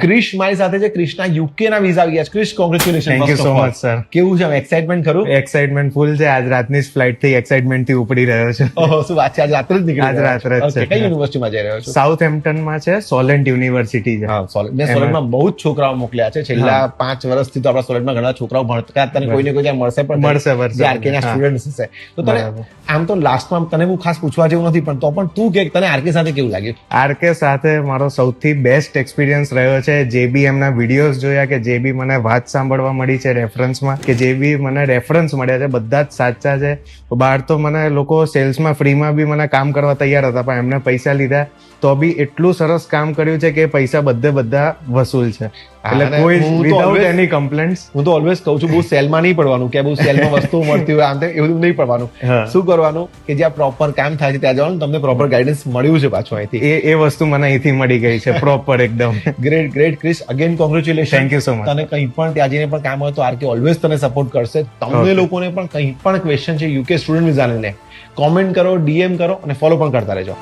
ક્રિશ મારી સાથે છે. ક્રિશના યુકે ના વિઝા આવી ગયા છે. Krish, congratulation. Thank you so much sir. કેવું છે એક્સાઇટમેન્ટ ખરું? એક્સાઇટમેન્ટ ફૂલ છે. આજ રાતની જ ફ્લાઇટ થી એક્સાઇટમેન્ટ થી ઉપડી રહ્યો છે. ઓહો, શું વાત છે, આજ રાત્રે જ નીકળી આજ ગયા રાત્રે જ છો? છે. Okay, કઈ યુનિવર્સિટીમાં જઈ રહ્યો છો? સાઉથહેમ્પ્ટન માં છે, સોલેન્ટ યુનિવર્સિટી છે. હા, સોલિડ. મેં સોલિડમાં બહુ જ છોકરાઓ મોકલ્યા છે છેલ્લા 5 વર્ષથી. તો આપણા સોલિડમાં ઘણા છોકરાઓ ભણતા તને કોઈને કોઈ મળશે પણ મળશે. જે આરકે ના સ્ટુડન્ટ્સ હશે. તો તને આમ તો લાસ્ટમાં તને હું ખાસ પૂછવા જેવું નથી, પણ તો પણ તું કે તને આરકે સાથે કેવું લાગ્યું? આરકે સાથે મારો સૌથી બેસ્ટ એક્સપિરિયન્સ રહ્યો છે. જે બી એમના વિડીયોઝ જોયા, કે જે બી મને વાત સાંભળવા મળી છે રેફરન્સમાં, કે જે બી મને રેફરન્સ મળ્યા છે, બધા જ સાચા છે. બહાર તો મને લોકો સેલ્સમાં ફ્રીમાં બી મને કામ કરવા તૈયાર હતા, પણ એમને પૈસા લીધા તો બી એટલું સરસ કામ કર્યું છે કે પૈસા બધા વસૂલ છે. એટલે અને કોઈ હું તો વિધાઉટ always- એની કમ્પ્લેન્ટ્સ. હું તો ઓલવેઝ કહું છું, બહુ સેલમાં નહીં પડવાનું, કે બહુ સેલમાં વસ્તુ મળતી હોય આમ તેમ એવું નહીં પડવાનું. હા. શું કરવાનું કે જ્યાં પ્રોપર કામ થાય છે ત્યાં જવાનું. તમને પ્રોપર ગાઈડન્સ મળ્યું છે પાછું અહીંથી. એ વસ્તુ મને અહીંથી મળી ગઈ છે પ્રોપર એકદમ. Great great. Krish, again congratulation. Thank you so much. તને કંઈ પણ ત્યાં જઈને પણ કામ હોય તો આરકે ઓલવેઝ તને સપોર્ટ કરશે. તમને Okay. લોકોને પણ કંઈ પણ ક્વેશ્ચન છે યુકે સ્ટુડન્ટ વિઝાને લઈને, કોમેન્ટ કરો, ડીએમ કરો અને ફોલો પણ કરતા રહેજો.